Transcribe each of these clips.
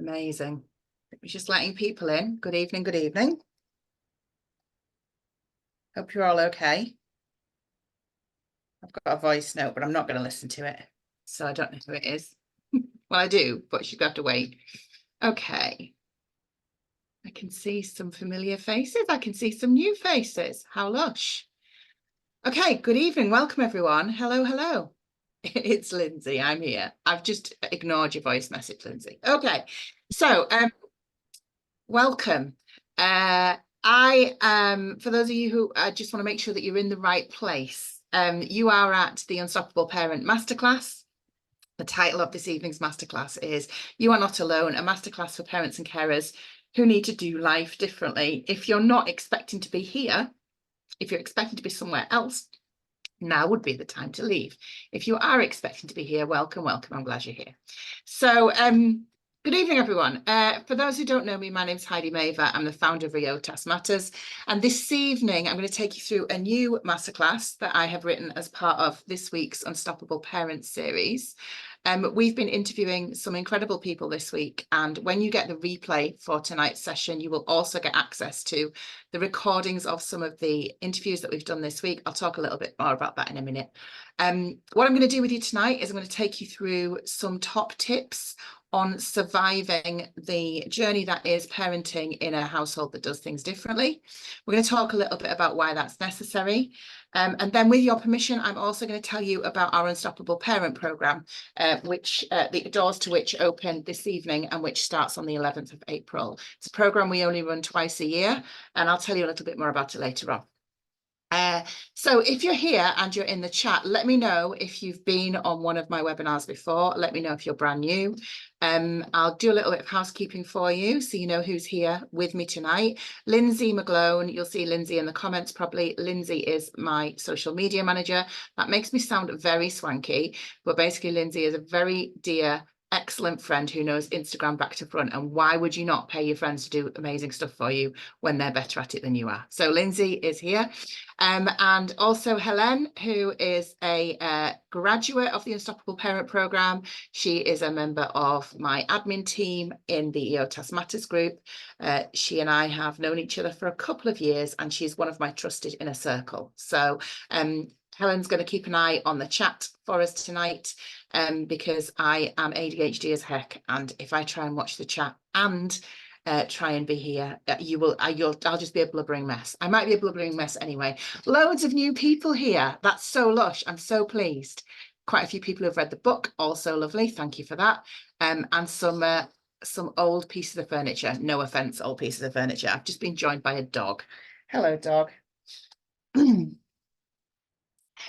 Amazing. We're just letting people in. Good evening, good evening. Hope you're all okay. I've got a voice note, but I'm not going to listen to it. So I don't know who it is. Well, I do, but she's got to wait. Okay. I can see some familiar faces. I can see some new faces. How lush. Okay, good evening. Welcome, everyone. Hello, hello. It's Lindsay. I'm here. I've just ignored your voice message, Lindsay. Okay, so welcome. For those of you who just want to make sure that you're in the right place, you are at the Unstoppable Parent Masterclass. The title of this evening's masterclass is You Are Not Alone, a masterclass for parents and carers who need to do life differently. If you're not expecting to be here, if you're expecting to be somewhere else, now would be the time to leave. If you are expecting to be here, welcome, welcome. I'm glad you're here. So, good evening, everyone. For those who don't know me, my name's Heidi Mavir. I'm the founder of Autistic Authors. And this evening, I'm going to take you through a new masterclass that I have written as part of this week's Unstoppable Parents series. We've been interviewing some incredible people this week, and when you get the replay for tonight's session, you will also get access to the recordings of some of the interviews that we've done this week. I'll talk a little bit more about that in a minute. What I'm going to do with you tonight is I'm going to take you through some top tips on surviving the journey that is parenting in a household that does things differently. We're going to talk a little bit about why that's necessary. And then with your permission, I'm also going to tell you about our Unstoppable Parent Programme, which the doors to which open this evening and which starts on the 11th of April. It's a programme we only run twice a year, and I'll tell you a little bit more about it later on. So if you're here and you're in the chat, let me know if you've been on one of my webinars before. Let me know if you're brand new. I'll do a little bit of housekeeping for you so you know who's here with me tonight. Lindsay McGlone, you'll see Lindsay in the comments probably. Lindsay is my social media manager. That makes me sound very swanky, but basically Lindsay is a very dear, excellent friend who knows Instagram back to front. And why would you not pay your friends to do amazing stuff for you when they're better at it than you are? So Lindsay is here. And also Helen, who is a graduate of the Unstoppable Parent Programme. She is a member of my admin team in the Autistic Matters group. She and I have known each other for a couple of years, and she's one of my trusted inner circle. So Helen's going to keep an eye on the chat for us tonight, because I am ADHD as heck, and if I try and watch the chat and try and be here, I'll just be a blubbering mess. I might be a blubbering mess anyway. Loads of new people here. That's so lush. I'm so pleased. Quite a few people who've read the book. Also lovely. Thank you for that. And some old pieces of furniture. No offense, old pieces of furniture. I've just been joined by a dog. Hello, dog.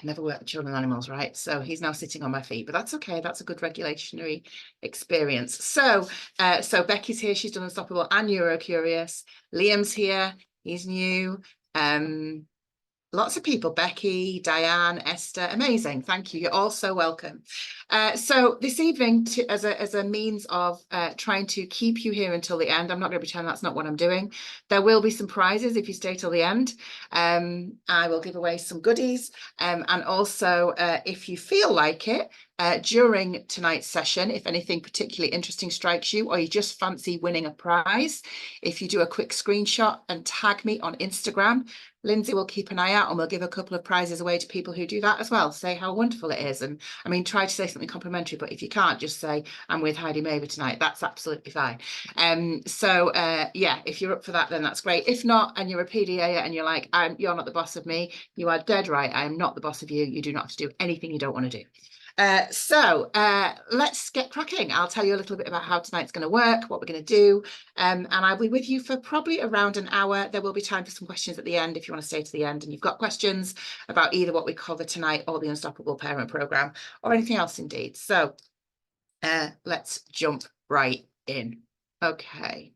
Never worked with children and animals, right? So he's now sitting on my feet, but that's okay. That's a good regulationary experience. So Becky's here. She's done Unstoppable and Neurocurious. Liam's here. He's new. Lots of people, Becky, Diane, Esther, amazing. Thank you. You're all so welcome. So this evening, as a means of trying to keep you here until the end, I'm not going to pretend that's not what I'm doing. There will be some prizes if you stay till the end. I will give away some goodies. And also, if you feel like it, during tonight's session, if anything particularly interesting strikes you, or you just fancy winning a prize, if you do a quick screenshot and tag me on Instagram, Lindsay will keep an eye out and we'll give a couple of prizes away to people who do that as well. Say how wonderful it is. And I mean, try to say something complimentary, but if you can't, just say, I'm with Heidi Mavir tonight. That's absolutely fine. Yeah, if you're up for that, then that's great. If not, and you're a PDA and you're like, you're not the boss of me, you are dead right. I am not the boss of you. You do not have to do anything you don't want to do. Let's get cracking. I'll tell you a little bit about how tonight's going to work, what we're going to do, and I'll be with you for probably around an hour. There will be time for some questions at the end if you want to stay to the end and you've got questions about either what we cover tonight or the Unstoppable Parent Programme or anything else indeed. So let's jump right in. Okay.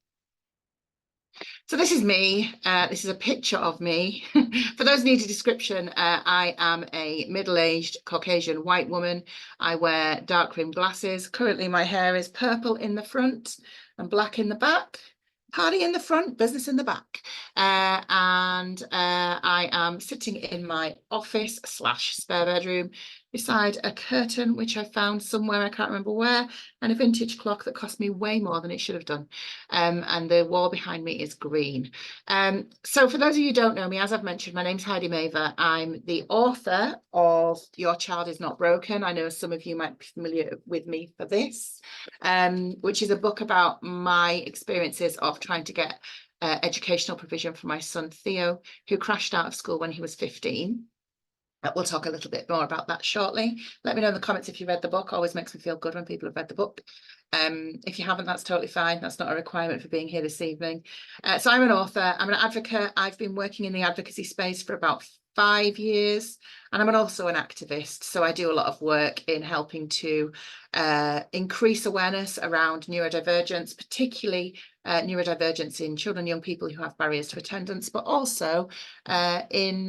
So this is me. This is a picture of me. For those who need a description, I am a middle-aged Caucasian white woman. I wear dark rimmed glasses. Currently, my hair is purple in the front and black in the back. Party in the front, business in the back. I am sitting in my office / spare bedroom. beside a curtain, which I found somewhere, I can't remember where, and a vintage clock that cost me way more than it should have done. And the wall behind me is green. So for those of you who don't know me, as I've mentioned, my name's Heidi Mavir. I'm the author of Your Child Is Not Broken. I know some of you might be familiar with me for this, which is a book about my experiences of trying to get educational provision for my son Theo, who crashed out of school when he was 15. We'll talk a little bit more about that shortly. Let me know in the comments if you read the book. Always makes me feel good when people have read the book. If you haven't, that's totally fine. That's not a requirement for being here this evening. So I'm an author, I'm an advocate. I've been working in the advocacy space for about 5 years, and I'm also an activist. So I do a lot of work in helping to increase awareness around neurodivergence, particularly neurodivergence in children and young people who have barriers to attendance, but also in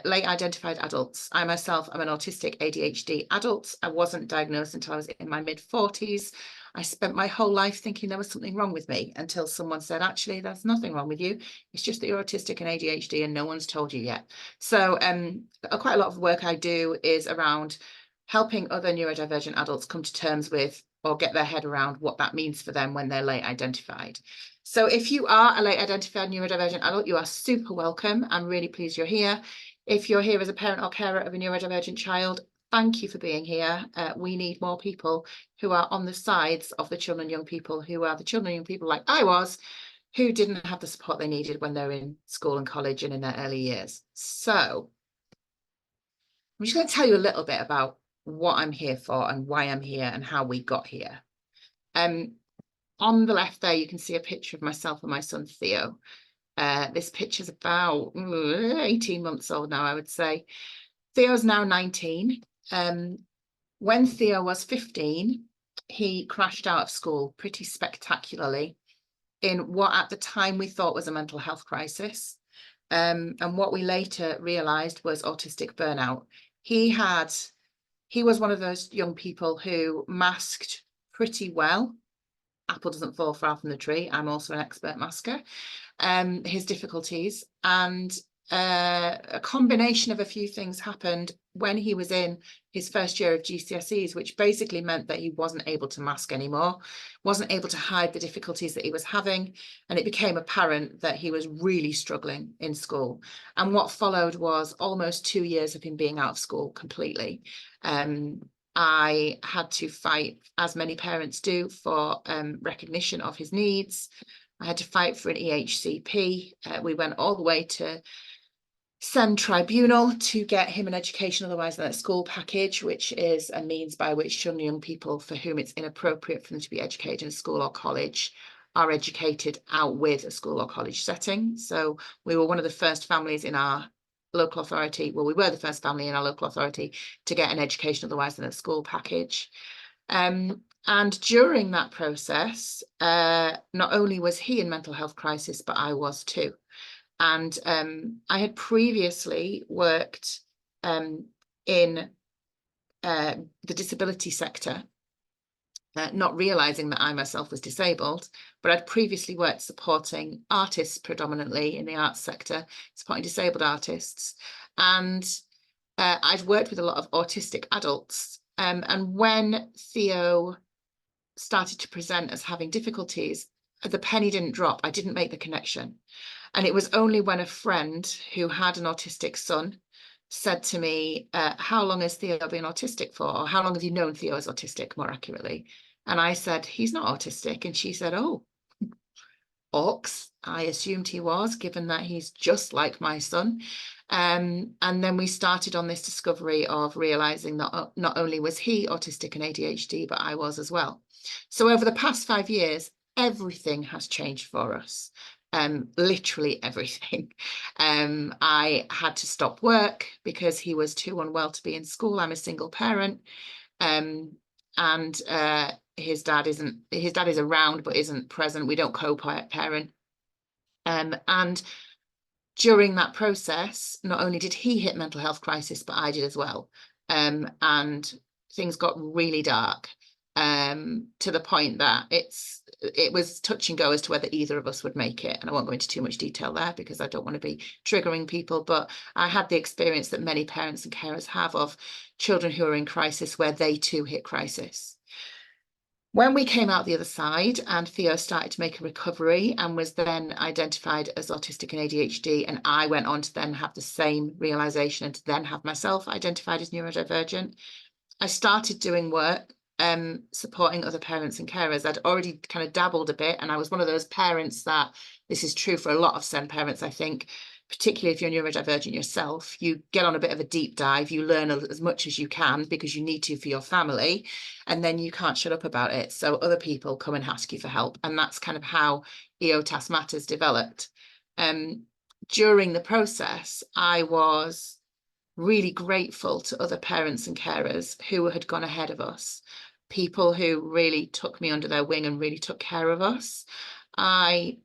late identified adults. I myself am an autistic ADHD adult. I wasn't diagnosed until I was in my mid-40s. I spent my whole life thinking there was something wrong with me until someone said, actually, there's nothing wrong with you. It's just that you're autistic and ADHD and no one's told you yet. So quite a lot of the work I do is around helping other neurodivergent adults come to terms with or get their head around what that means for them when they're late identified. So if you are a late identified neurodivergent adult, you are super welcome. I'm really pleased you're here. If you're here as a parent or carer of a neurodivergent child, thank you for being here. We need more people who are on the sides of the children and young people who are the children and young people like I was, who didn't have the support they needed when they're in school and college and in their early years. So I'm just going to tell you a little bit about what I'm here for and why I'm here and how we got here. On the left there, you can see a picture of myself and my son, Theo. This picture's about 18 months old now, I would say. Theo's now 19. When Theo was 15, he crashed out of school pretty spectacularly in what at the time we thought was a mental health crisis. And what we later realized was autistic burnout. He was one of those young people who masked pretty well. Apple doesn't fall far from the tree. I'm also an expert masker. His difficulties, and a combination of a few things happened when he was in his first year of GCSEs, which basically meant that he wasn't able to mask anymore, wasn't able to hide the difficulties that he was having, and it became apparent that he was really struggling in school. And what followed was almost 2 years of him being out of school completely. I had to fight, as many parents do, for recognition of his needs. I had to fight for an EHCP. We went all the way to SEND tribunal to get him an education otherwise than a school package, which is a means by which children and young people for whom it's inappropriate for them to be educated in school or college are educated out with a school or college setting. So we were one of the first families in our local authority, well, we were the first family in our local authority to get an education otherwise than a school package. And during that process, not only was he in mental health crisis, but I was too. And I had previously worked in the disability sector, not realizing that I myself was disabled, but I'd previously worked supporting artists predominantly in the arts sector, supporting disabled artists. And I've worked with a lot of autistic adults. And when Theo started to present as having difficulties, the penny didn't drop. I didn't make the connection. And it was only when a friend who had an autistic son said to me, how long has Theo been autistic for? Or how long have you known Theo is autistic, more accurately? And I said, he's not autistic. And she said, oh, Orcs. I assumed he was, given that he's just like my son. And then we started on this discovery of realizing that not only was he autistic and ADHD, but I was as well. So over the past 5 years, everything has changed for us. Literally everything. I had to stop work because he was too unwell to be in school. I'm a single parent. And his dad is around but isn't present. We don't co-parent. And during that process, not only did he hit mental health crisis, but I did as well. And things got really dark. to the point that it was touch and go as to whether either of us would make it. And I won't go into too much detail there because I don't want to be triggering people, but I had the experience that many parents and carers have of children who are in crisis where they too hit crisis. When we came out the other side and Theo started to make a recovery and was then identified as autistic and ADHD, and I went on to then have the same realization and to then have myself identified as neurodivergent, I started doing work supporting other parents and carers. I'd already kind of dabbled a bit, and I was one of those parents that, this is true for a lot of SEND parents, I think, particularly if you're neurodivergent yourself, you get on a bit of a deep dive, you learn as much as you can because you need to for your family, and then you can't shut up about it. So other people come and ask you for help. And that's kind of how EOTAS Matters developed. During the process, I was really grateful to other parents and carers who had gone ahead of us, people who really took me under their wing and really took care of us. I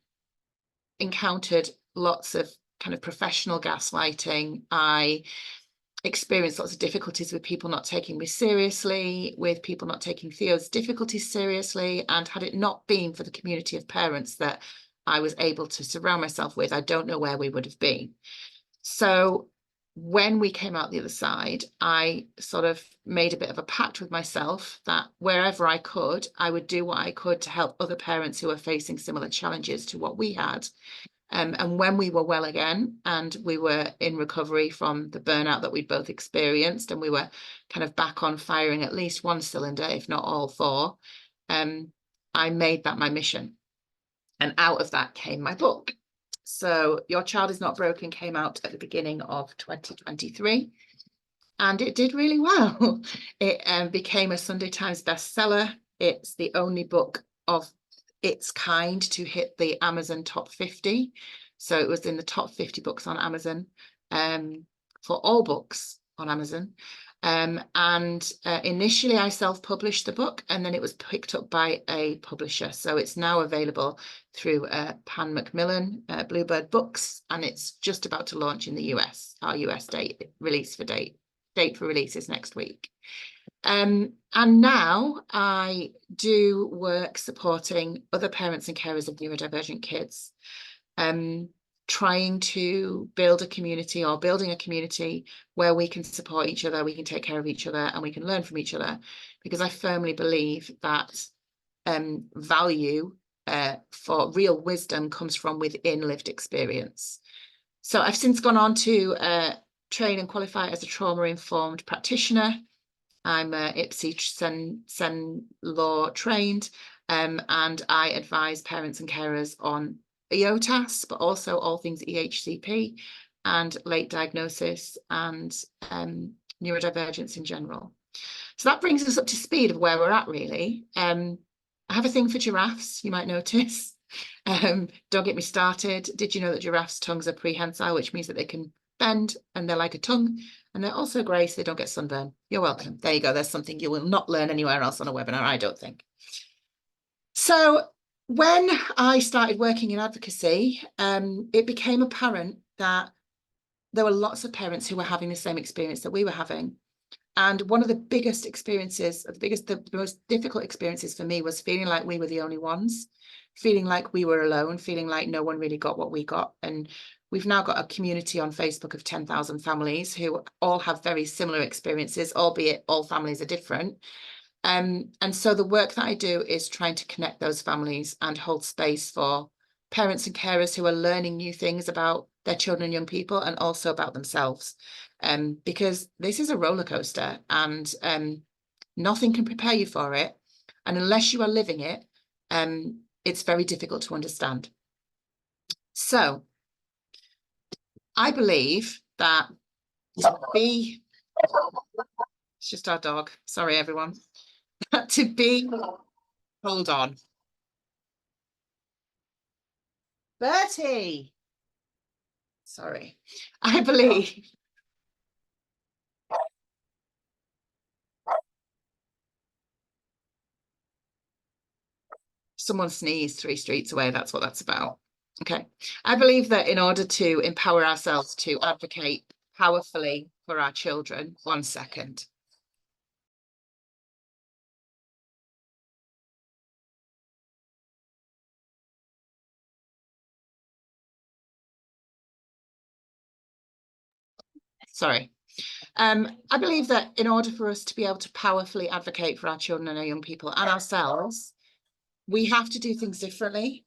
encountered lots of kind of professional gaslighting. I experienced lots of difficulties with people not taking me seriously, with people not taking Theo's difficulties seriously. And had it not been for the community of parents that I was able to surround myself with, I don't know where we would have been. So when we came out the other side, I sort of made a bit of a pact with myself that wherever I could, I would do what I could to help other parents who are facing similar challenges to what we had. And when we were well again and we were in recovery from the burnout that we'd both experienced, and we were kind of back on firing at least one cylinder, if not all four, I made that my mission. And out of that came my book. So Your Child Is Not Broken came out at the beginning of 2023, and it did really well. It became a Sunday Times bestseller. It's the only book of its kind to hit the Amazon top 50. So it was in the top 50 books on Amazon, for all books on Amazon. Initially I self-published the book, and then it was picked up by a publisher. So it's now available through Pan Macmillan, Bluebird Books, and it's just about to launch in the US. Our US date for release is next week. And now I do work supporting other parents and carers of neurodivergent kids, trying to build a community, or building a community where we can support each other, we can take care of each other, and we can learn from each other, because I firmly believe that value for real wisdom comes from within lived experience. So I've since gone on to train and qualify as a trauma-informed practitioner. I'm IPSI Sen Law trained, and I advise parents and carers on EOTAS, but also all things EHCP and late diagnosis and neurodivergence in general. So that brings us up to speed of where we're at, really. I have a thing for giraffes, you might notice. Don't get me started. Did you know that giraffes' tongues are prehensile, which means that they can bend and they're like a tongue, and they're also grey, so they don't get sunburn. You're welcome. There you go. There's something you will not learn anywhere else on a webinar, I don't think. So when I started working in advocacy, it became apparent that there were lots of parents who were having the same experience that we were having. And one of the biggest experiences, the most difficult experiences for me, was feeling like we were the only ones, feeling like we were alone, feeling like no one really got what we got. And we've now got a community on Facebook of 10,000 families who all have very similar experiences, albeit all families are different. And so the work that I do is trying to connect those families and hold space for parents and carers who are learning new things about their children and young people, and also about themselves. Because this is a roller coaster, and nothing can prepare you for it. And unless you are living it, it's very difficult to understand. So I believe that it's just our dog. Sorry, everyone. Hold on. Bertie. Sorry. I believe someone sneezed 3 streets away. That's what that's about. Okay. I believe that in order to empower ourselves to advocate powerfully for our children, 1 second. Sorry. I believe that in order for us to be able to powerfully advocate for our children and our young people and ourselves, we have to do things differently.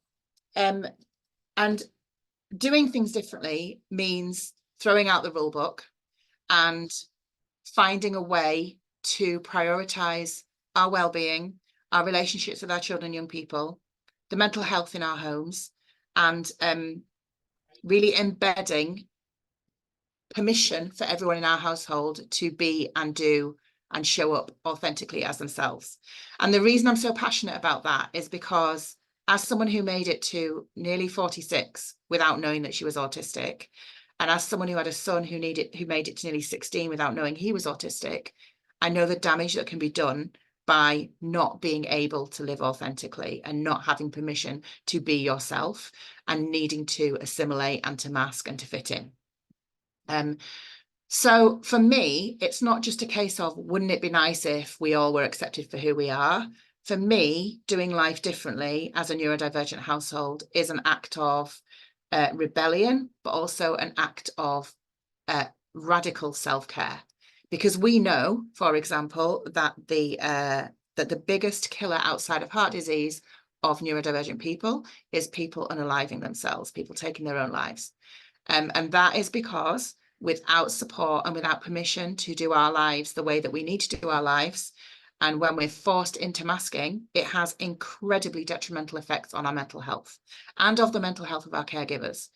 And doing things differently means throwing out the rule book and finding a way to prioritize our well-being, our relationships with our children and young people, the mental health in our homes, and really embedding permission for everyone in our household to be and do and show up authentically as themselves. And the reason I'm so passionate about that is because as someone who made it to nearly 46 without knowing that she was autistic, and as someone who had a son who made it to nearly 16 without knowing he was autistic, I know the damage that can be done by not being able to live authentically and not having permission to be yourself and needing to assimilate and to mask and to fit in. So for me, it's not just a case of, wouldn't it be nice if we all were accepted for who we are? For me, doing life differently as a neurodivergent household is an act of rebellion, but also an act of radical self-care. Because we know, for example, that the biggest killer outside of heart disease of neurodivergent people is people unaliving themselves, people taking their own lives. And that is because without support and without permission to do our lives the way that we need to do our lives, and when we're forced into masking, it has incredibly detrimental effects on our mental health and of the mental health of our caregivers.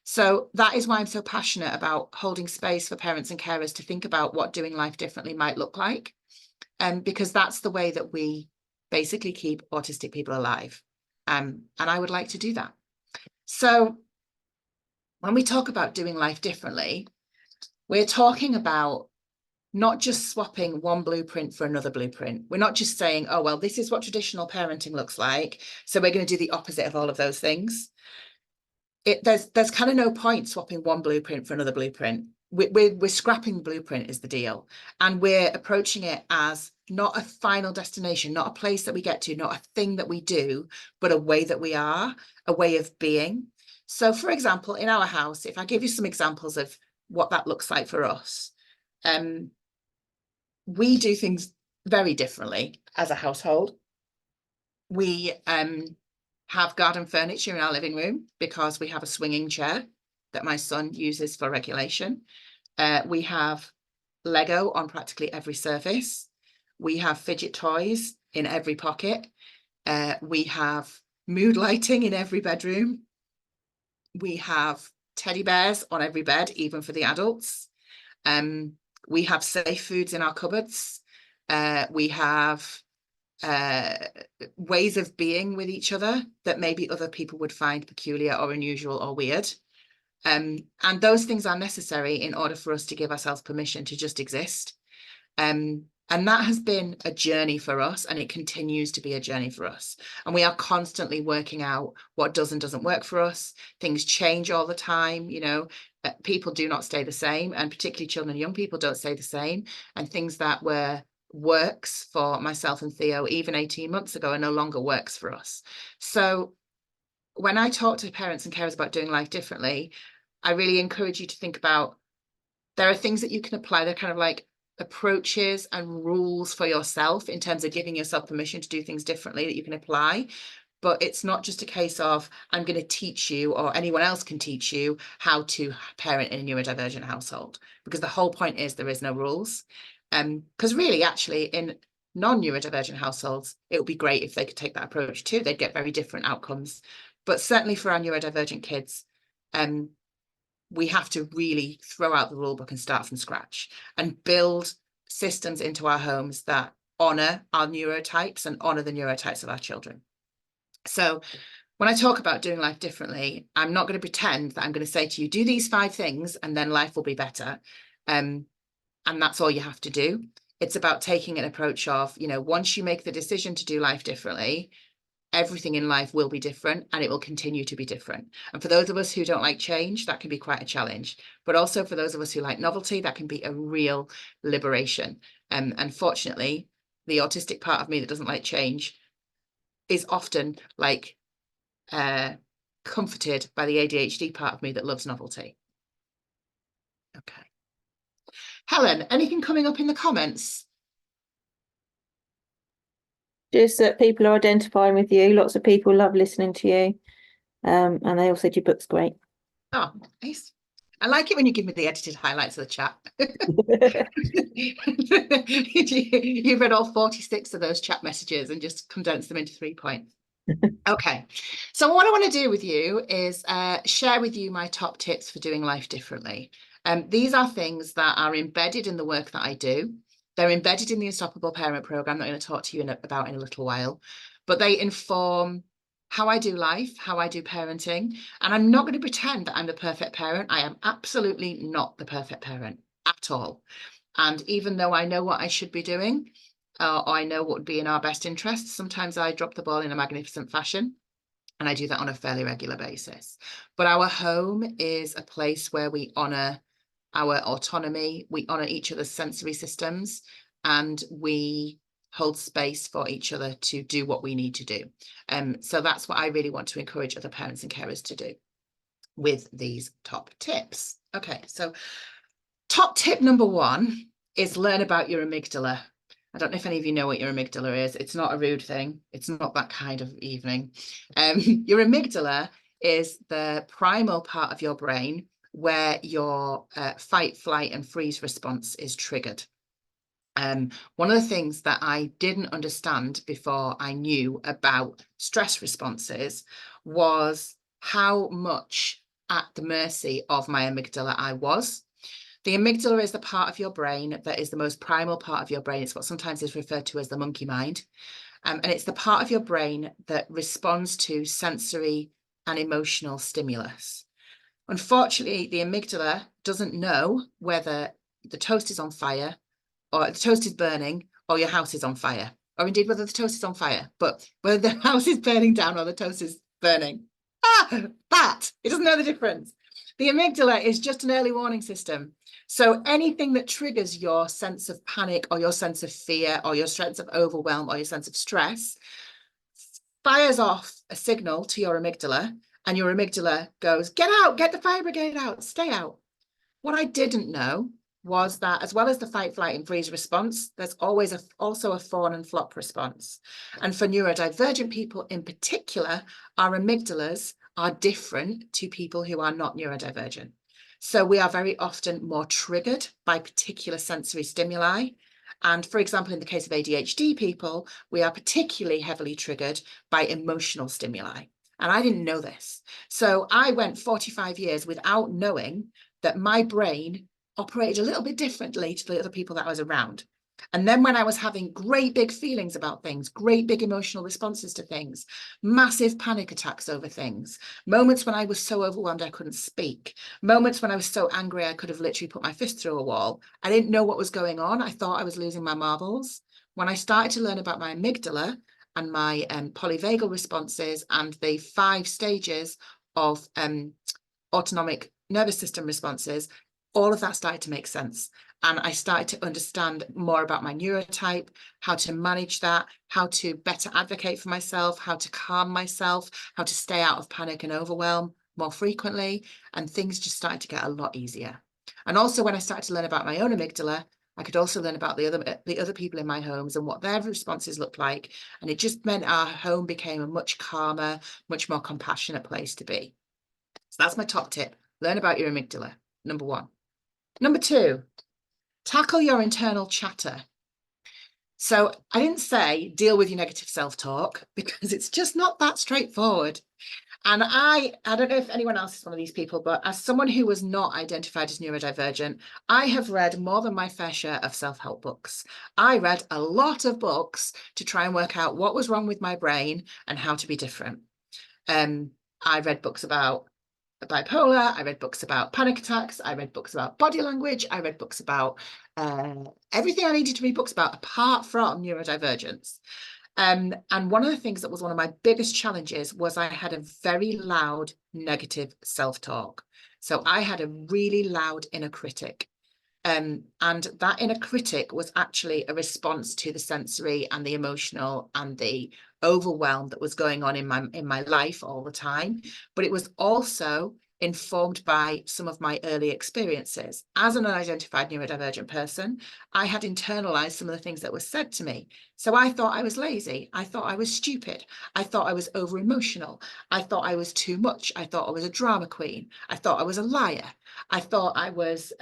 So that is why I'm so passionate about holding space for parents and carers to think about what doing life differently might look like. Because that's the way that we basically keep autistic people alive. And I would like to do that. So when we talk about doing life differently, we're talking about not just swapping one blueprint for another blueprint. We're not just saying, oh, well, this is what traditional parenting looks like, so we're going to do the opposite of all of those things. There's kind of no point swapping one blueprint for another blueprint. We're scrapping the blueprint is the deal. And we're approaching it as not a final destination, not a place that we get to, not a thing that we do, but a way that we are, a way of being. So, for example, in our house, if I give you some examples of what that looks like for us, we do things very differently as a household. We have garden furniture in our living room because we have a swinging chair that my son uses for regulation. We have Lego on practically every surface. We have fidget toys in every pocket. We have mood lighting in every bedroom. We have teddy bears on every bed, even for the adults. We have safe foods in our cupboards. We have ways of being with each other that maybe other people would find peculiar or unusual or weird. And those things are necessary in order for us to give ourselves permission to just exist. And that has been a journey for us, and it continues to be a journey for us. And we are constantly working out what does and doesn't work for us. Things change all the time, you know, people do not stay the same, and particularly children and young people don't stay the same. And things that were works for myself and Theo even 18 months ago are no longer works for us. So when I talk to parents and carers about doing life differently, I really encourage you to think about, there are things that you can apply. They're kind of like approaches and rules for yourself in terms of giving yourself permission to do things differently that you can apply. But it's not just a case of, I'm going to teach you, or anyone else can teach you how to parent in a neurodivergent household, because the whole point is there is no rules. Because really, actually, in non-neurodivergent households, it would be great if they could take that approach too. They'd get very different outcomes. But certainly for our neurodivergent kids, we have to really throw out the rule book and start from scratch and build systems into our homes that honor our neurotypes and honor the neurotypes of our children. So when I talk about doing life differently, I'm not going to pretend that I'm going to say to you, do these 5 things and then life will be better. And that's all you have to do. It's about taking an approach of, you know, once you make the decision to do life differently, everything in life will be different, and it will continue to be different. And for those of us who don't like change, that can be quite a challenge. But also for those of us who like novelty, that can be a real liberation. And fortunately, the autistic part of me that doesn't like change is often like comforted by the ADHD part of me that loves novelty. Okay. Helen, anything coming up in the comments? Just that people are identifying with you. Lots of people love listening to you. And they all said your book's great. Oh, nice. I like it when you give me the edited highlights of the chat. You've read all 46 of those chat messages and just condensed them into 3 points. Okay, so what I want to do with you is share with you my top tips for doing life differently. These are things that are embedded in the work that I do. They're embedded in the Unstoppable Parent Program that I'm going to talk to you about in a little while, but they inform how I do life, how I do parenting. And I'm not going to pretend that I'm the perfect parent. I am absolutely not the perfect parent at all. And even though I know what I should be doing, or I know what would be in our best interests, sometimes I drop the ball in a magnificent fashion. And I do that on a fairly regular basis. But our home is a place where we honour our autonomy, we honour each other's sensory systems, and we hold space for each other to do what we need to do. So that's what I really want to encourage other parents and carers to do with these top tips. Okay, so top tip number 1 is learn about your amygdala. I don't know if any of you know what your amygdala is. It's not a rude thing. It's not that kind of evening. Your amygdala is the primal part of your brain where your fight, flight, and freeze response is triggered. One of the things that I didn't understand before I knew about stress responses was how much at the mercy of my amygdala I was. The amygdala is the part of your brain that is the most primal part of your brain. It's what sometimes is referred to as the monkey mind. And it's the part of your brain that responds to sensory and emotional stimulus. Unfortunately, the amygdala doesn't know whether the toast is on fire or the toast is burning or your house is on fire, or indeed whether the toast is on fire, but whether the house is burning down or the toast is burning. That it doesn't know the difference. The amygdala is just an early warning system. So anything that triggers your sense of panic or your sense of fear or your sense of overwhelm or your sense of stress fires off a signal to your amygdala, and your amygdala goes, get out, get the fire brigade out, stay out. What I didn't know was that as well as the fight, flight, and freeze response, there's always also a fawn and flop response. And for neurodivergent people in particular, our amygdalas are different to people who are not neurodivergent. So we are very often more triggered by particular sensory stimuli. And for example, in the case of ADHD people, we are particularly heavily triggered by emotional stimuli. And I didn't know this. So I went 45 years without knowing that my brain operated a little bit differently to the other people that I was around. And then when I was having great big feelings about things, great big emotional responses to things, massive panic attacks over things, moments when I was so overwhelmed I couldn't speak, moments when I was so angry I could have literally put my fist through a wall, I didn't know what was going on. I thought I was losing my marbles. When I started to learn about my amygdala and my polyvagal responses and the 5 stages of autonomic nervous system responses, all of that started to make sense. And I started to understand more about my neurotype, how to manage that, how to better advocate for myself, how to calm myself, how to stay out of panic and overwhelm more frequently. And things just started to get a lot easier. And also when I started to learn about my own amygdala, I could also learn about the other people in my homes and what their responses looked like. And it just meant our home became a much calmer, much more compassionate place to be. So that's my top tip. Learn about your amygdala, number 1. Number 2, tackle your internal chatter. So I didn't say deal with your negative self-talk because it's just not that straightforward. And I don't know if anyone else is one of these people, but as someone who was not identified as neurodivergent, I have read more than my fair share of self-help books. I read a lot of books to try and work out what was wrong with my brain and how to be different. I read books about bipolar, I read books about panic attacks, I read books about body language, I read books about everything I needed to read books about apart from neurodivergence. And one of the things that was one of my biggest challenges was I had a very loud negative self-talk. So I had a really loud inner critic. And that inner critic was actually a response to the sensory and the emotional and the overwhelm that was going on in my life all the time. But it was also informed by some of my early experiences. As an unidentified neurodivergent person, I had internalized some of the things that were said to me. So I thought I was lazy. I thought I was stupid. I thought I was over emotional. I thought I was too much. I thought I was a drama queen. I thought I was a liar. I thought I was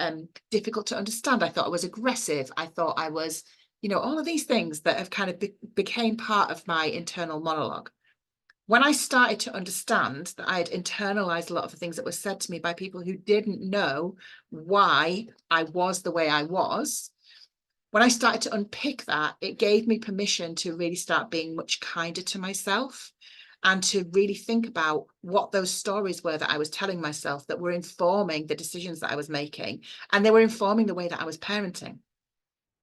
difficult to understand. I thought I was aggressive. I thought I was, you know, all of these things that have kind of became part of my internal monologue. When I started to understand that I had internalized a lot of the things that were said to me by people who didn't know why I was the way I was, when I started to unpick that, it gave me permission to really start being much kinder to myself and to really think about what those stories were that I was telling myself that were informing the decisions that I was making, and they were informing the way that I was parenting.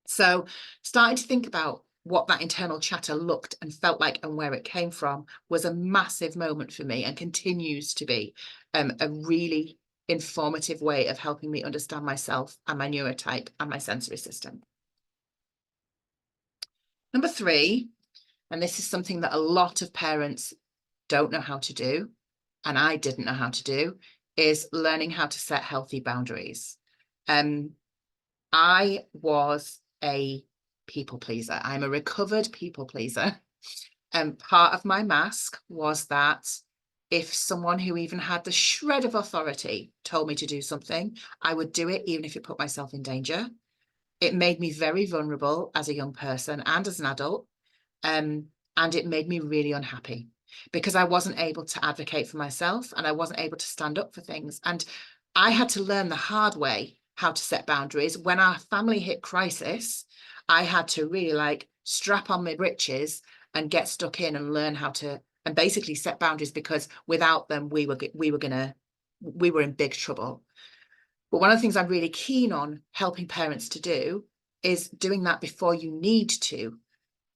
So starting to think about what that internal chatter looked and felt like and where it came from was a massive moment for me, and continues to be a really informative way of helping me understand myself and my neurotype and my sensory system. Number 3, and this is something that a lot of parents don't know how to do, and I didn't know how to do, is learning how to set healthy boundaries. I was a people pleaser. I'm a recovered people pleaser. And part of my mask was that if someone who even had the shred of authority told me to do something, I would do it even if it put myself in danger. It made me very vulnerable as a young person and as an adult. And it made me really unhappy because I wasn't able to advocate for myself and I wasn't able to stand up for things. And I had to learn the hard way how to set boundaries. When our family hit crisis, I had to really like strap on my britches and get stuck in and learn how to, and basically set boundaries, because without them, we were in big trouble. But one of the things I'm really keen on helping parents to do is doing that before you need to,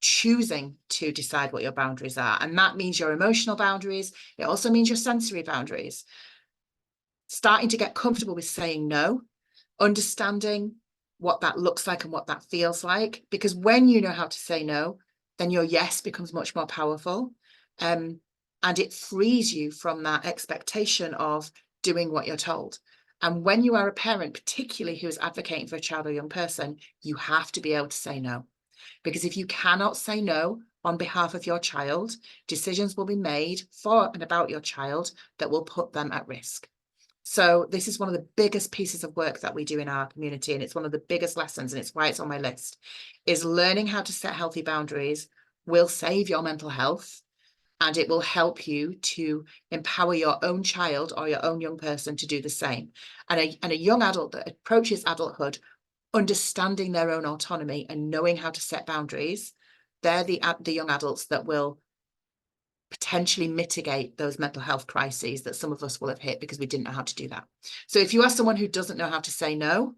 choosing to decide what your boundaries are. And that means your emotional boundaries. It also means your sensory boundaries. Starting to get comfortable with saying no, understanding what that looks like and what that feels like. Because when you know how to say no, then your yes becomes much more powerful. And it frees you from that expectation of doing what you're told. And when you are a parent, particularly who is advocating for a child or young person, you have to be able to say no. Because if you cannot say no on behalf of your child, decisions will be made for and about your child that will put them at risk. So this is one of the biggest pieces of work that we do in our community, and it's one of the biggest lessons, and it's why it's on my list, is learning how to set healthy boundaries will save your mental health, and it will help you to empower your own child or your own young person to do the same. And a young adult that approaches adulthood understanding their own autonomy and knowing how to set boundaries, they're the young adults that will potentially mitigate those mental health crises that some of us will have hit because we didn't know how to do that. So if you are someone who doesn't know how to say no,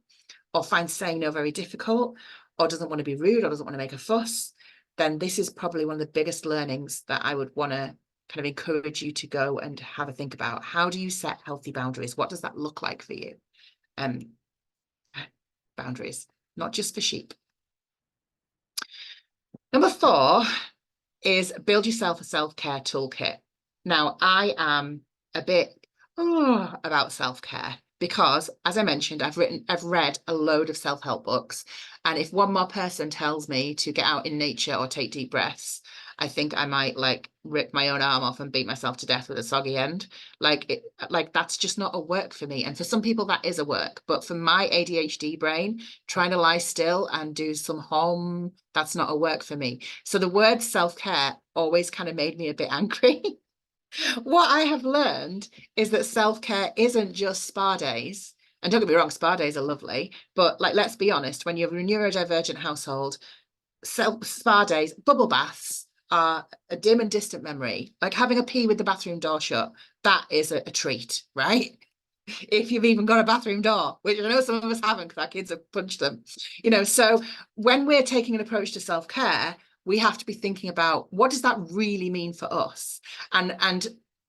or finds saying no very difficult, or doesn't want to be rude, or doesn't want to make a fuss, then this is probably one of the biggest learnings that I would want to kind of encourage you to go and have a think about. How do you set healthy boundaries? What does that look like for you? Boundaries, not just for sheep. Number 4 is build yourself a self-care toolkit. Now, I am a bit about self-care because, as I mentioned, I've read a load of self-help books. And if one more person tells me to get out in nature or take deep breaths, I think I might like rip my own arm off and beat myself to death with a soggy end. Like that's just not a work for me. And for some people that is a work, but for my ADHD brain, trying to lie still and do some home, that's not a work for me. So the word self-care always kind of made me a bit angry. What I have learned is that self-care isn't just spa days. And don't get me wrong, spa days are lovely, but like, let's be honest, when you're a neurodivergent household, spa days, bubble baths are a dim and distant memory. Like having a pee with the bathroom door shut, that is a treat, right? If you've even got a bathroom door, which I know some of us haven't because our kids have punched them, you know. So when we're taking an approach to self-care, we have to be thinking about what does that really mean for us, and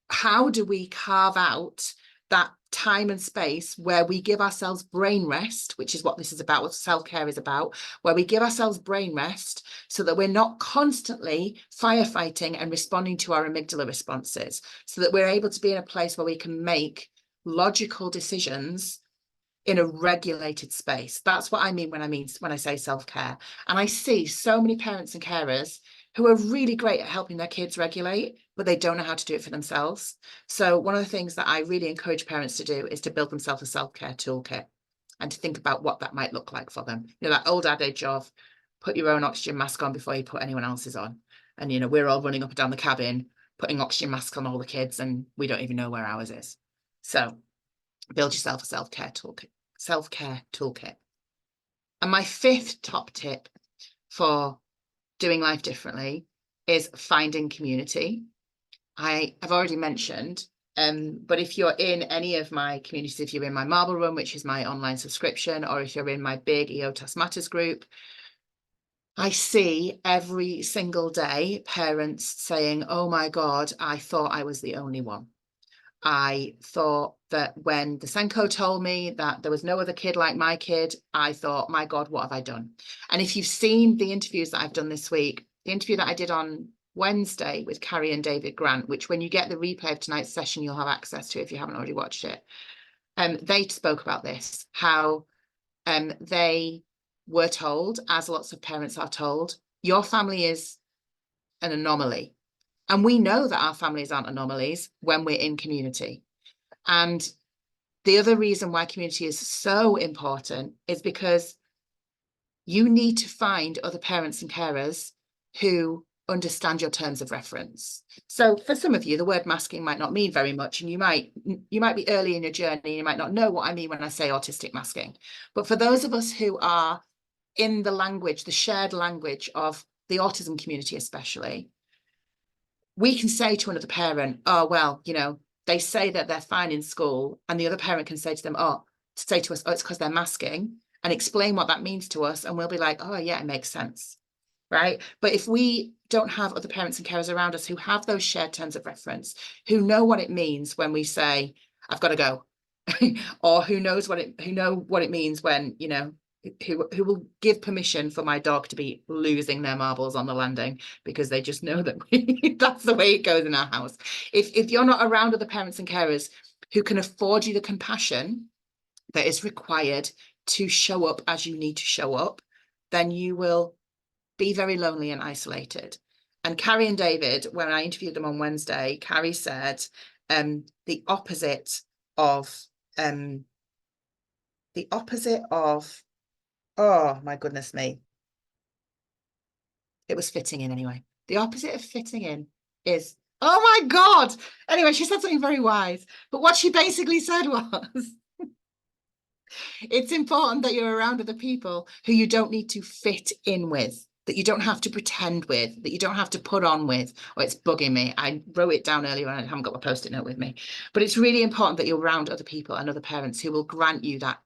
how do we carve out that time and space where we give ourselves brain rest, which is what this is about, what self-care is about, where we give ourselves brain rest so that we're not constantly firefighting and responding to our amygdala responses, so that we're able to be in a place where we can make logical decisions in a regulated space. That's what I mean when I say self-care. And I see so many parents and carers who are really great at helping their kids regulate, but they don't know how to do it for themselves. So one of the things that I really encourage parents to do is to build themselves a self-care toolkit and to think about what that might look like for them. You know, that old adage of put your own oxygen mask on before you put anyone else's on. And, you know, we're all running up and down the cabin, putting oxygen masks on all the kids, and we don't even know where ours is. So build yourself a self-care toolkit. And my 5th top tip for doing life differently is finding community. I have already mentioned, but if you're in any of my communities, if you're in my Marble Room, which is my online subscription, or if you're in my big EOTAS Matters group, I see every single day parents saying, oh my God, I thought I was the only one. I thought that when the Senko told me that there was no other kid like my kid, I thought, my God, what have I done? And if you've seen the interviews that I've done this week, the interview that I did on Wednesday with Carrie and David Grant, which when you get the replay of tonight's session, you'll have access to if you haven't already watched it. They spoke about this, how they were told, as lots of parents are told, your family is an anomaly. And we know that our families aren't anomalies when we're in community. And the other reason why community is so important is because you need to find other parents and carers who understand your terms of reference. So for some of you, the word masking might not mean very much, and you might be early in your journey, you might not know what I mean when I say autistic masking. But for those of us who are in the language, the shared language of the autism community especially, we can say to another parent, oh, well, you know, they say that they're fine in school, and the other parent can say to them, say to us, oh, it's because they're masking, and explain what that means to us, and we'll be like, oh yeah, it makes sense, right? But if we don't have other parents and carers around us who have those shared terms of reference, who know what it means when we say, I've got to go, or who know what it means when, you know, who will give permission for my dog to be losing their marbles on the landing because they just know that that's the way it goes in our house. If you're not around other parents and carers who can afford you the compassion that is required to show up as you need to show up, then you will be very lonely and isolated. And Carrie and David, when I interviewed them on Wednesday, Carrie said the opposite of oh my goodness me. It was fitting in anyway. The opposite of fitting in is, oh my God. Anyway, she said something very wise. But what she basically said was, it's important that you're around other people who you don't need to fit in with, that you don't have to pretend with, that you don't have to put on with. Oh, it's bugging me. I wrote it down earlier and I haven't got my post-it note with me. But it's really important that you're around other people and other parents who will grant you that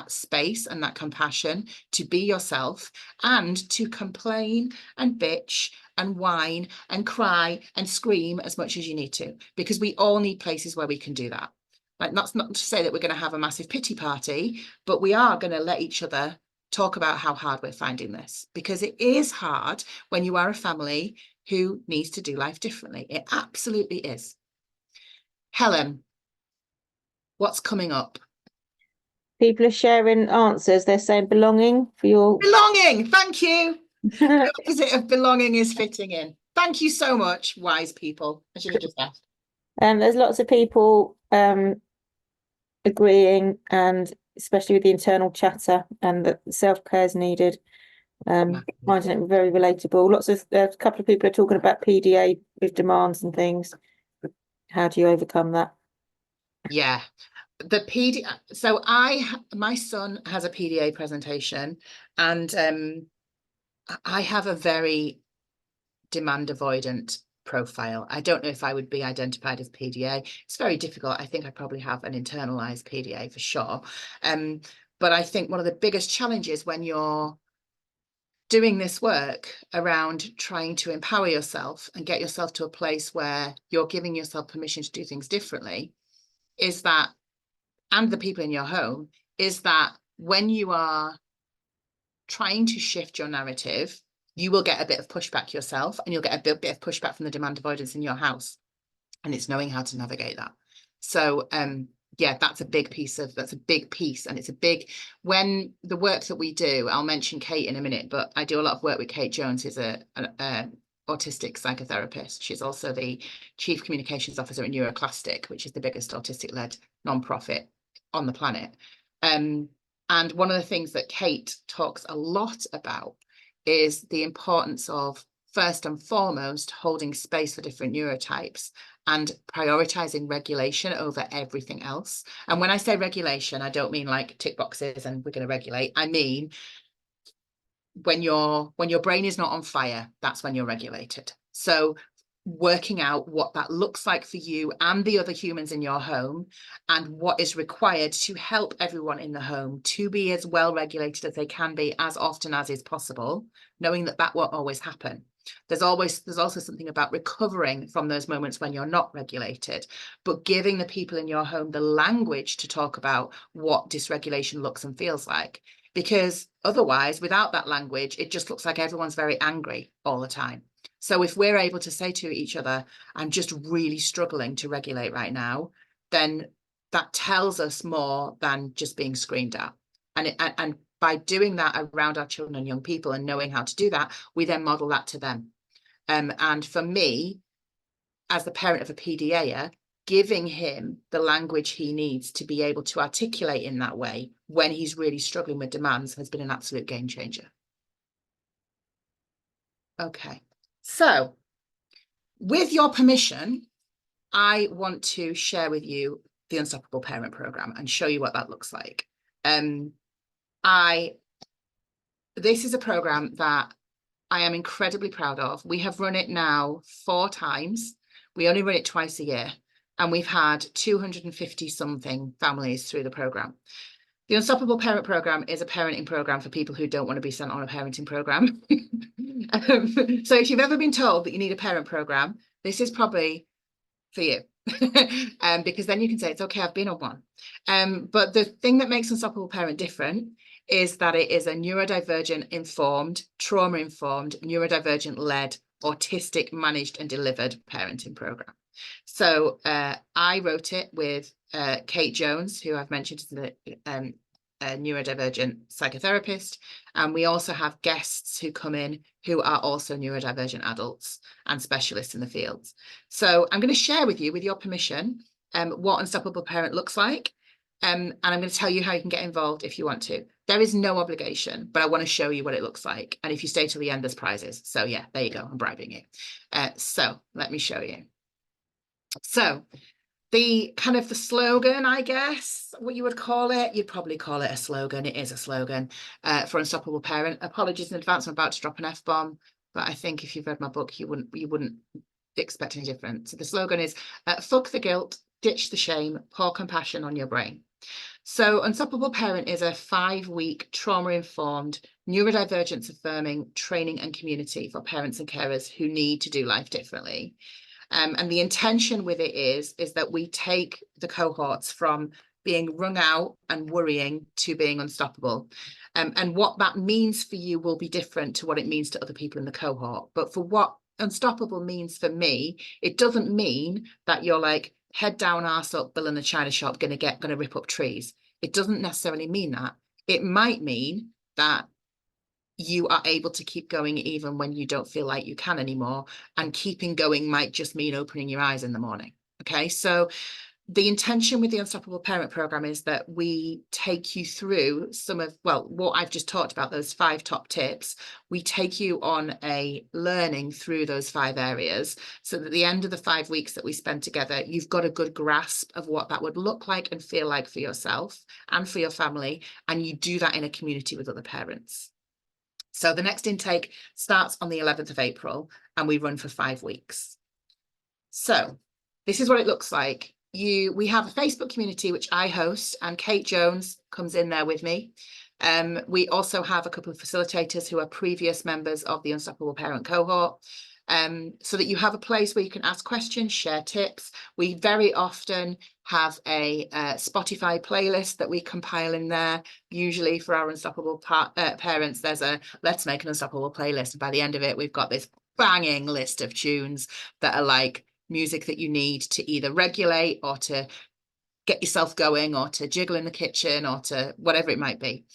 space and that compassion to be yourself and to complain and bitch and whine and cry and scream as much as you need to, because we all need places where we can do that. Like, that's not to say that we're going to have a massive pity party, but we are going to let each other talk about how hard we're finding this, because it is hard when you are a family who needs to do life differently. It absolutely is. Helen, what's coming up? People are sharing answers. They're saying belonging for your belonging. Thank you. The opposite of belonging is fitting in. Thank you so much, wise people. I should have just asked. There's lots of people agreeing, and especially with the internal chatter, and that self-care is needed. Finding it very relatable. Lots of a couple of people are talking about PDA with demands and things. How do you overcome that? Yeah, the PD. So my son has a PDA presentation, and I have a very demand avoidant profile. I don't know if I would be identified as PDA. It's very difficult. I think I probably have an internalized PDA for sure. But I think one of the biggest challenges when you're doing this work around trying to empower yourself and get yourself to a place where you're giving yourself permission to do things differently is that, and the people in your home, is that when you are trying to shift your narrative, you will get a bit of pushback yourself, and you'll get a bit of pushback from the demand avoidance in your house. And it's knowing how to navigate that. So yeah, that's a big piece, and it's a big, when the work that we do, I'll mention Kate in a minute, but I do a lot of work with Kate Jones, who's a autistic psychotherapist. She's also the Chief Communications Officer at Neuroclastic, which is the biggest autistic-led nonprofit on the planet. And one of the things that Kate talks a lot about is the importance of, first and foremost, holding space for different neurotypes and prioritizing regulation over everything else. And when I say regulation, I don't mean like tick boxes and we're going to regulate. I mean, when your brain is not on fire, that's when you're regulated. So working out what that looks like for you and the other humans in your home, and what is required to help everyone in the home to be as well regulated as they can be as often as is possible, knowing that that won't always happen. There's also something about recovering from those moments when you're not regulated, but giving the people in your home the language to talk about what dysregulation looks and feels like. Because otherwise, without that language, it just looks like everyone's very angry all the time. So if we're able to say to each other, I'm just really struggling to regulate right now, then that tells us more than just being screamed at. And by doing that around our children and young people and knowing how to do that, we then model that to them. And for me, as the parent of a PDAer, giving him the language he needs to be able to articulate in that way when he's really struggling with demands has been an absolute game changer. Okay, so with your permission, I want to share with you the Unstoppable Parent Program and show you what that looks like. This is a program that I am incredibly proud of. We have run it now 4 times. We only run it twice a year, and we've had 250 something families through the program. The Unstoppable Parent Program is a parenting program for people who don't want to be sent on a parenting program. So if you've ever been told that you need a parent program, this is probably for you. Because then you can say, it's okay, I've been on one. But the thing that makes Unstoppable Parent different is that it is a neurodivergent informed, trauma informed, neurodivergent led, autistic managed and delivered parenting program. So I wrote it with Kate Jones, who I've mentioned is the neurodivergent psychotherapist, and we also have guests who come in who are also neurodivergent adults and specialists in the fields. So I'm going to share with you, with your permission, what Unstoppable Parent looks like, and I'm going to tell you how you can get involved if you want to. There is no obligation, but I want to show you what it looks like, and if you stay till the end, there's prizes. So yeah, there you go, I'm bribing you. So let me show you. So the kind of the slogan, I guess, what you would call it, you'd probably call it a slogan. It is a slogan for Unstoppable Parent. Apologies in advance, I'm about to drop an F-bomb, but I think if you've read my book, you wouldn't expect any different. So the slogan is, fuck the guilt, ditch the shame, pour compassion on your brain. So Unstoppable Parent is a 5-week trauma-informed, neurodivergence affirming training and community for parents and carers who need to do life differently. And the intention with it is that we take the cohorts from being wrung out and worrying to being unstoppable. And what that means for you will be different to what it means to other people in the cohort. But for what unstoppable means for me, it doesn't mean that you're like head down, arse up, Bill in the China shop, gonna rip up trees. It doesn't necessarily mean that. It might mean that you are able to keep going even when you don't feel like you can anymore. And keeping going might just mean opening your eyes in the morning. Okay, so the intention with the Unstoppable Parent Program is that we take you through some of, well, what I've just talked about, those 5 top tips. We take you on a learning through those 5 areas, so that at the end of the 5 weeks that we spend together, you've got a good grasp of what that would look like and feel like for yourself and for your family. And you do that in a community with other parents. So the next intake starts on the 11th of April and we run for 5 weeks. So this is what it looks like. We have a Facebook community, which I host, and Kate Jones comes in there with me. We also have a couple of facilitators who are previous members of the Unstoppable Parent cohort. So that you have a place where you can ask questions, share tips. We very often have a Spotify playlist that we compile in there. Usually for our Unstoppable parents, there's a let's make an Unstoppable playlist. And by the end of it, we've got this banging list of tunes that are like music that you need to either regulate or to get yourself going, or to jiggle in the kitchen, or to whatever it might be.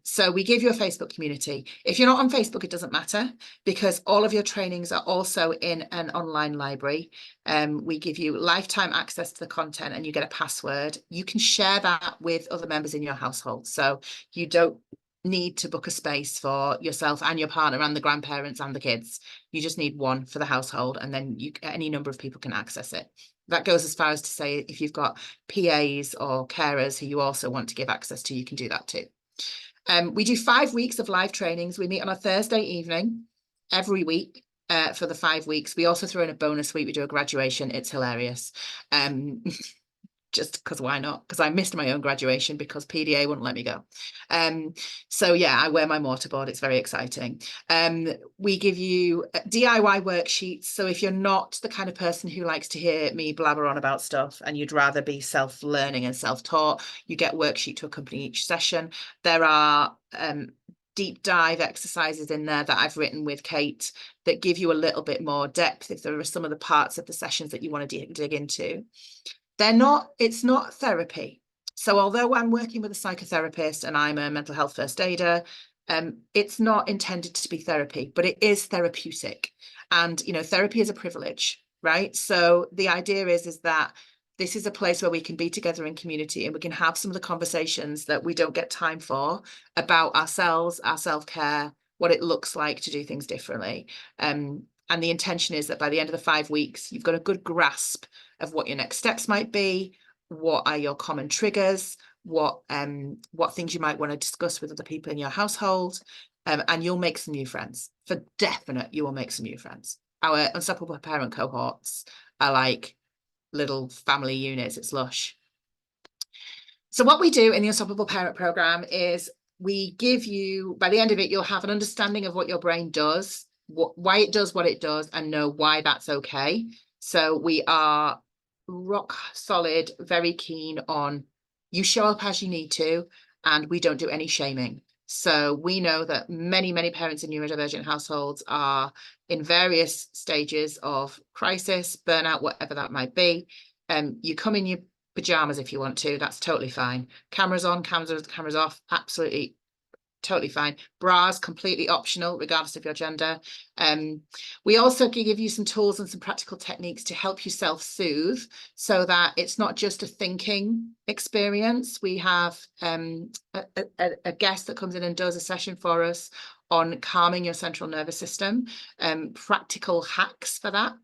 So we give you a Facebook community. If you're not on Facebook, it doesn't matter, because all of your trainings are also in an online library. We give you lifetime access to the content, and you get a password. You can share that with other members in your household. So you don't need to book a space for yourself and your partner and the grandparents and the kids. You just need one for the household, and then any number of people can access it. That goes as far as to say, if you've got PAs or carers who you also want to give access to, you can do that too. We do 5 weeks of live trainings. We meet on a Thursday evening every week for the 5 weeks. We also throw in a bonus week. We do a graduation. It's hilarious. Just because why not? Because I missed my own graduation because PDA wouldn't let me go. So yeah, I wear my mortarboard. It's very exciting. We give you DIY worksheets. So if you're not the kind of person who likes to hear me blabber on about stuff and you'd rather be self-learning and self-taught, you get a worksheet to accompany each session. There are deep dive exercises in there that I've written with Kate that give you a little bit more depth if there are some of the parts of the sessions that you want to dig into. It's not therapy. So although I'm working with a psychotherapist and I'm a mental health first aider, it's not intended to be therapy, but it is therapeutic. And, you know, therapy is a privilege, right? So the idea is that this is a place where we can be together in community, and we can have some of the conversations that we don't get time for about ourselves, our self-care, what it looks like to do things differently. And the intention is that by the end of the 5 weeks, you've got a good grasp of what your next steps might be, what are your common triggers, what things you might want to discuss with other people in your household, and you'll make some new friends. For definite, you will make some new friends. Our Unstoppable Parent cohorts are like little family units. It's lush. So what we do in the Unstoppable Parent program is we give you, by the end of it, you'll have an understanding of what your brain does, why it does what it does, and know why that's okay. So we are rock solid, very keen on you show up as you need to, and we don't do any shaming. So we know that many, many parents in neurodivergent households are in various stages of crisis, burnout, whatever that might be. You come in your pajamas if you want to, that's totally fine. Cameras on, cameras off, absolutely totally fine. Bras, completely optional, regardless of your gender. We also give you some tools and some practical techniques to help you self-soothe so that it's not just a thinking experience. We have a guest that comes in and does a session for us on calming your central nervous system, practical hacks for that.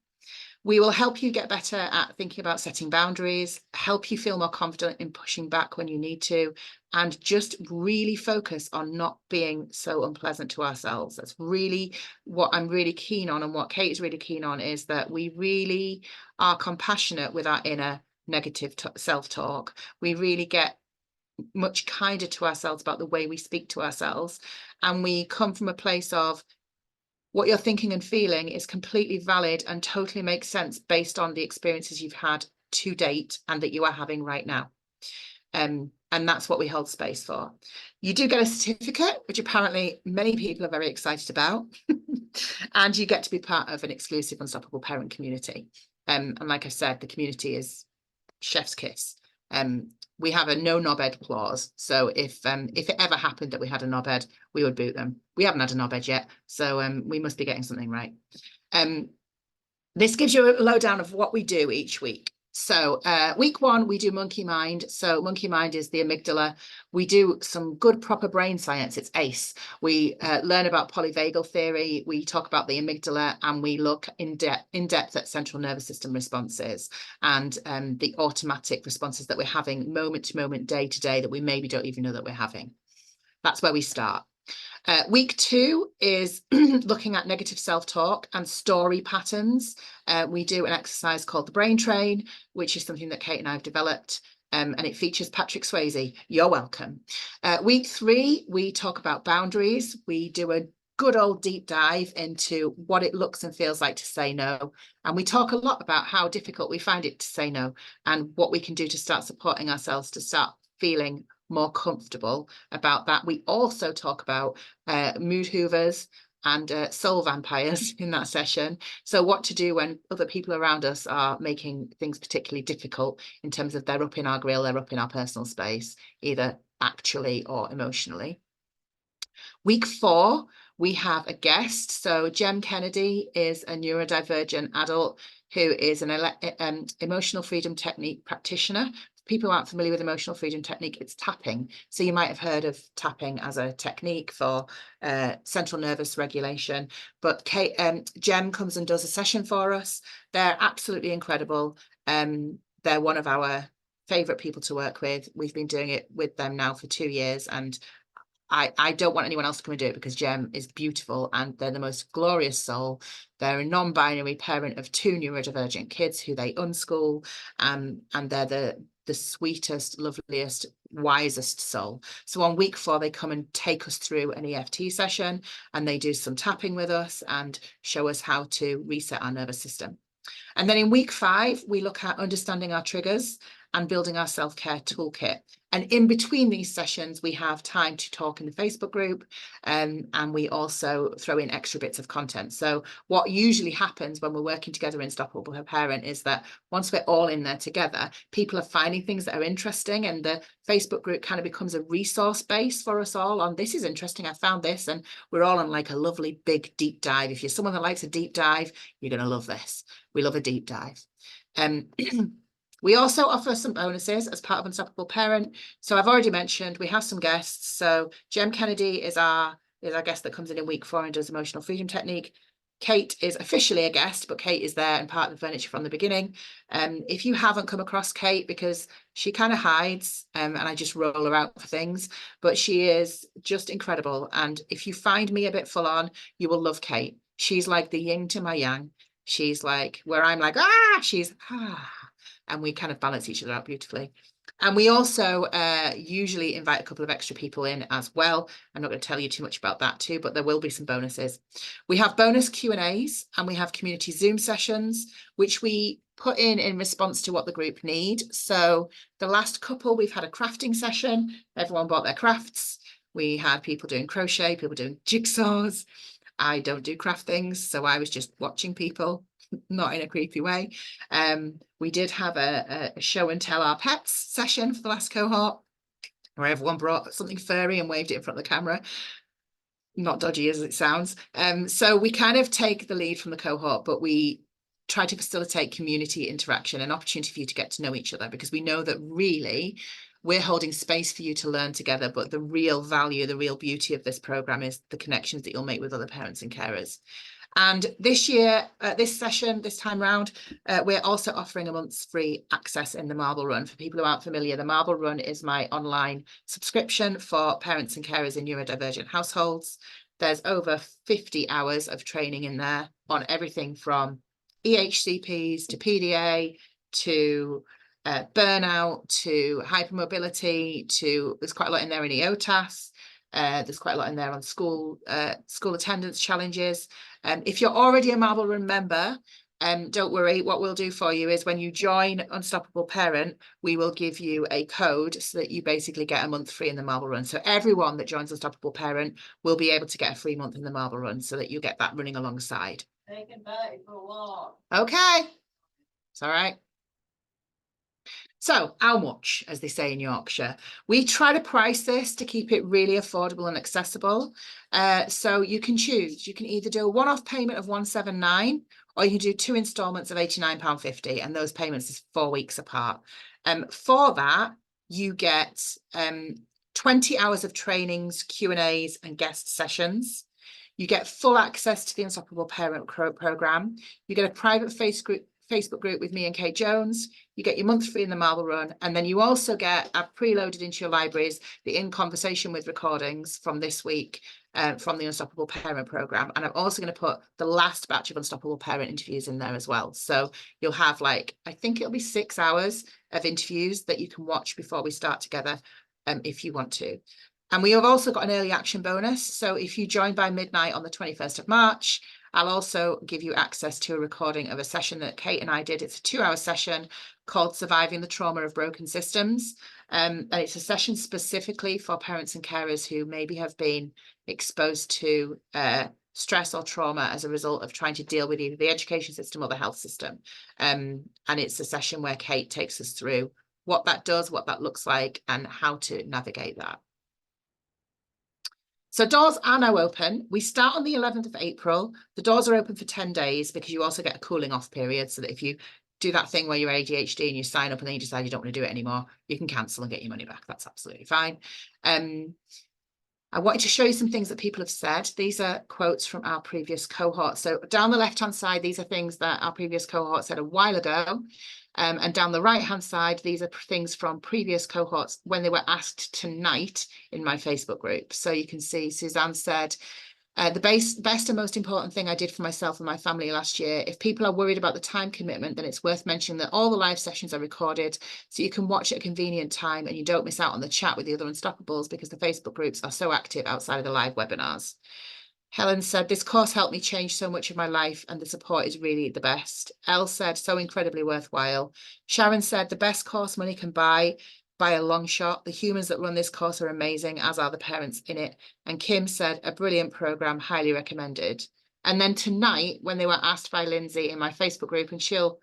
We will help you get better at thinking about setting boundaries, help you feel more confident in pushing back when you need to, and just really focus on not being so unpleasant to ourselves. That's really what I'm really keen on, and what Kate is really keen on, is that we really are compassionate with our inner negative self-talk. We really get much kinder to ourselves about the way we speak to ourselves, and we come from a place of what you're thinking and feeling is completely valid and totally makes sense based on the experiences you've had to date and that you are having right now. And that's what we hold space for. You do get a certificate, which apparently many people are very excited about. And you get to be part of an exclusive Unstoppable Parent community. And like I said, the community is chef's kiss. We have a no knobhead clause. So if it ever happened that we had a knobhead, we would boot them. We haven't had a knobhead yet, so we must be getting something right. This gives you a lowdown of what we do each week. So week 1, we do monkey mind. So monkey mind is the amygdala. We do some good proper brain science. It's ACE. We learn about polyvagal theory. We talk about the amygdala, and we look in depth at central nervous system responses and the automatic responses that we're having moment to moment, day to day, that we maybe don't even know that we're having. That's where we start. Week 2 is looking at negative self-talk and story patterns. We do an exercise called the brain train, which is something that Kate and I have developed, and it features Patrick Swayze. You're welcome. Week 3, we talk about boundaries. We do a good old deep dive into what it looks and feels like to say no. And we talk a lot about how difficult we find it to say no and what we can do to start supporting ourselves to start feeling more comfortable about that. We also talk about mood hoovers, and soul vampires in that session. So what to do when other people around us are making things particularly difficult in terms of they're up in our grill, they're up in our personal space, either actually or emotionally. Week 4, we have a guest. So Jem Kennedy is a neurodivergent adult who is an emotional freedom technique practitioner. People who aren't familiar with emotional freedom technique, it's tapping. So you might have heard of tapping as a technique for central nervous regulation. But Jem comes and does a session for us. They're absolutely incredible. They're one of our favourite people to work with. We've been doing it with them now for 2 years, and I don't want anyone else to come and do it because Jem is beautiful and they're the most glorious soul. They're a non-binary parent of 2 neurodivergent kids who they unschool, and they're the sweetest, loveliest, wisest soul. So on week 4, they come and take us through an EFT session, and they do some tapping with us and show us how to reset our nervous system. And then in week 5, we look at understanding our triggers and building our self-care toolkit. And in between these sessions, we have time to talk in the Facebook group, and we also throw in extra bits of content. So what usually happens when we're working together in Unstoppable Parent is that once we're all in there together, people are finding things that are interesting, and the Facebook group kind of becomes a resource base for us all on, this is interesting, I found this, and we're all on like a lovely big deep dive. If you're someone that likes a deep dive, you're going to love this. We love a deep dive. We also offer some bonuses as part of Unstoppable Parent. So I've already mentioned we have some guests. So Jem Kennedy is our guest that comes in week 4 and does emotional freedom technique. Kate is officially a guest, but Kate is there and part of the furniture from the beginning. If you haven't come across Kate, because she kind of hides and I just roll her out for things, but she is just incredible. And if you find me a bit full on, you will love Kate. She's like the yin to my yang. She's like where I'm like, she's and we kind of balance each other out beautifully. And we also usually invite a couple of extra people in as well. I'm not going to tell you too much about that too, but there will be some bonuses. We have bonus Q&As and we have community Zoom sessions, which we put in response to what the group need. So the last couple, we've had a crafting session. Everyone bought their crafts. We had people doing crochet, people doing jigsaws. I don't do craft things, so I was just watching people, not in a creepy way. We did have a show and tell our pets session for the last cohort, where everyone brought something furry and waved it in front of the camera. Not dodgy as it sounds. So we kind of take the lead from the cohort, but we try to facilitate community interaction, an opportunity for you to get to know each other, because we know that really we're holding space for you to learn together, but the real value, the real beauty of this program is the connections that you'll make with other parents and carers. And this year, this time round, we're also offering a month's free access in the Marble Run. For people who aren't familiar, the Marble Run is my online subscription for parents and carers in neurodivergent households. There's over 50 hours of training in there on everything from EHCPs to PDA to burnout to hypermobility to, there's quite a lot in there in EOTAS. There's quite a lot in there on school attendance challenges. If you're already a Marble Run member, don't worry, what we'll do for you is when you join Unstoppable Parent, we will give you a code so that you basically get a month free in the Marble Run. So everyone that joins Unstoppable Parent will be able to get a free month in the Marble Run so that you get that running alongside. Taking Betty for a walk. Okay, it's all right. So how much, as they say in Yorkshire? We try to price this to keep it really affordable and accessible. So you can choose. You can either do a one-off payment of £179, or you can do 2 instalments of £89.50, and those payments is 4 weeks apart. For that, you get 20 hours of trainings, Q&As, and guest sessions. You get full access to the Unstoppable Parent program. You get a private Facebook group with me and Kate Jones. You get your month free in the Marble Run, and then you also get preloaded into your libraries the In Conversation with recordings from this week from the Unstoppable Parent program. And I'm also going to put the last batch of Unstoppable Parent interviews in there as well. So you'll have like, I think it'll be 6 hours of interviews that you can watch before we start together if you want to. And we have also got an early action bonus. So if you join by midnight on the 21st of March, I'll also give you access to a recording of a session that Kate and I did. It's a 2-hour session called Surviving the Trauma of Broken Systems. And it's a session specifically for parents and carers who maybe have been exposed to stress or trauma as a result of trying to deal with either the education system or the health system. And it's a session where Kate takes us through what that does, what that looks like, and how to navigate that. So doors are now open. We start on the 11th of April. The doors are open for 10 days because you also get a cooling off period, so that if you do that thing where you're ADHD and you sign up and then you decide you don't want to do it anymore, you can cancel and get your money back. That's absolutely fine. I wanted to show you some things that people have said. These are quotes from our previous cohort. So down the left-hand side, these are things that our previous cohort said a while ago. And down the right-hand side, these are things from previous cohorts when they were asked tonight in my Facebook group. So you can see Suzanne said, the best and most important thing I did for myself and my family last year. If people are worried about the time commitment, then it's worth mentioning that all the live sessions are recorded, so you can watch at a convenient time and you don't miss out on the chat with the other Unstoppables, because the Facebook groups are so active outside of the live webinars. Helen said, this course helped me change so much of my life and the support is really the best. Elle said, so incredibly worthwhile. Sharon said, the best course money can buy by a long shot. The humans that run this course are amazing, as are the parents in it. And Kim said, a brilliant program, highly recommended. And then tonight, when they were asked by Lindsay in my Facebook group, and she'll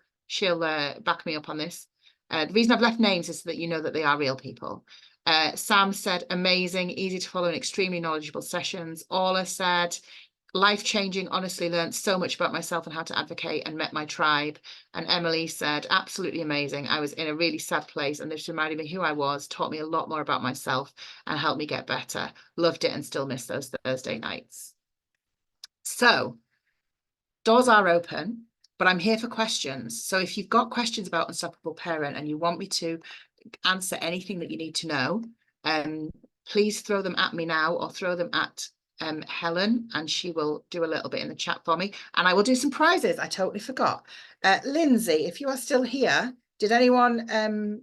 back me up on this. The reason I've left names is so that you know that they are real people. Sam said, amazing, easy to follow and extremely knowledgeable sessions. Orla said, life-changing, honestly learned so much about myself and how to advocate and met my tribe. And Emily said, absolutely amazing. I was in a really sad place and this reminded me who I was, taught me a lot more about myself and helped me get better. Loved it and still miss those Thursday nights. So doors are open, but I'm here for questions. So if you've got questions about Unstoppable Parent and you want me to answer anything that you need to know, please throw them at me now or throw them at Helen, and she will do a little bit in the chat for me, and I will do some prizes. I totally forgot. Lindsay, if you are still here, did anyone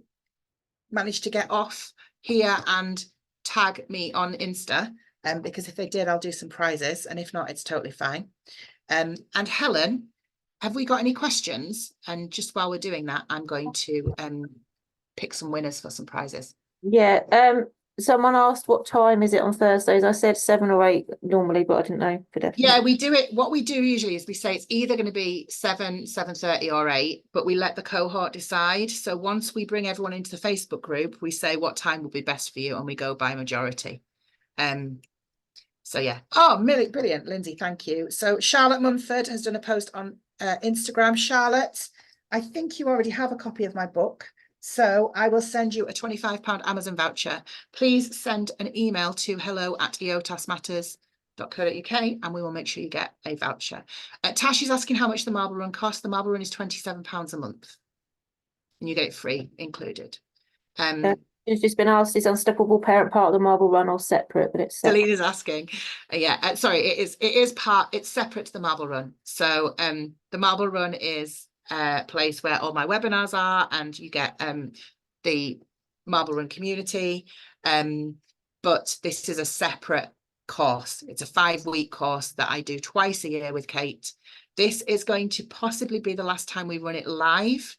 manage to get off here and tag me on Insta? Because if they did, I'll do some prizes, and if not, it's totally fine. And Helen, have we got any questions? And just while we're doing that, I'm going to pick some winners for some prizes. Yeah, someone asked what time is it on Thursdays. I said 7 or 8 normally, but I didn't know for definite. Yeah, we do it. What we do usually is we say it's either going to be 7, 7:30 or 8, but we let the cohort decide. So once we bring everyone into the Facebook group, we say what time will be best for you and we go by majority. So yeah. Oh, brilliant, Lindsay, thank you. So Charlotte Mumford has done a post on Instagram. Charlotte, I think you already have a copy of my book. So I will send you a £25 Amazon voucher. Please send an email to hello@eotasmatters.co.uk and we will make sure you get a voucher. Tash is asking how much the Marble Run costs. The Marble Run is £27 a month and you get it free included. It's just been asked, is Unstoppable Parent part of the Marble Run or separate? But it's separate. Delina's asking. Yeah, sorry, it's separate to the Marble Run. So the Marble Run is place where all my webinars are and you get the Marble Run community, but this is a separate course. It's a 5-week course that I do twice a year with Kate. This is going to possibly be the last time we run it live.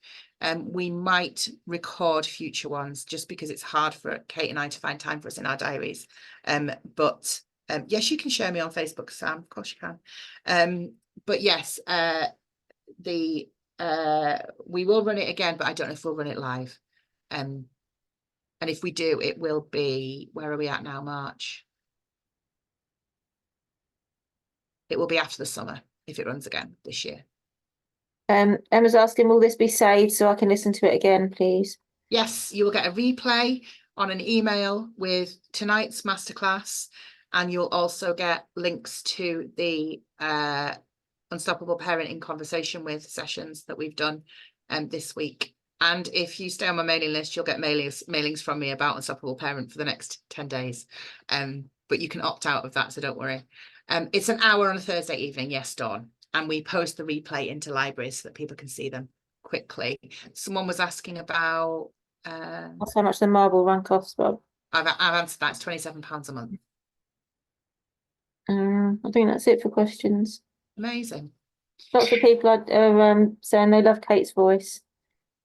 We might record future ones just because it's hard for Kate and I to find time for us in our diaries, but yes, you can share me on Facebook, Sam, of course you can. But yes, we will run it again, but I don't know if we'll run it live. And if we do, it will be, where are we at now? March. It will be after the summer if it runs again this year. Emma's asking, will this be saved so I can listen to it again, please? Yes, you will get a replay on an email with tonight's masterclass, and you'll also get links to the Unstoppable Parent in Conversation With sessions that we've done this week. And if you stay on my mailing list, you'll get mailings from me about Unstoppable Parent for the next 10 days. But you can opt out of that, so don't worry. It's an hour on a Thursday evening, yes, Dawn. And we post the replay into libraries so that people can see them quickly. Someone was asking about That's how much the Marble Run costs, Bob. I've answered that. It's £27 a month. I think that's it for questions. Amazing. Lots of people are saying they love Kate's voice.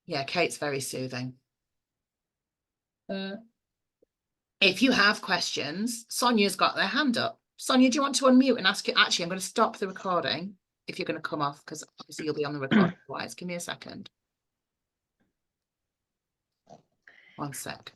Yeah, Kate's very soothing. If you have questions, Sonia's got their hand up. Sonia, do you want to unmute and ask you? Actually, I'm going to stop the recording if you're going to come off, because obviously you'll be on the record otherwise. Give me a second. 1 sec.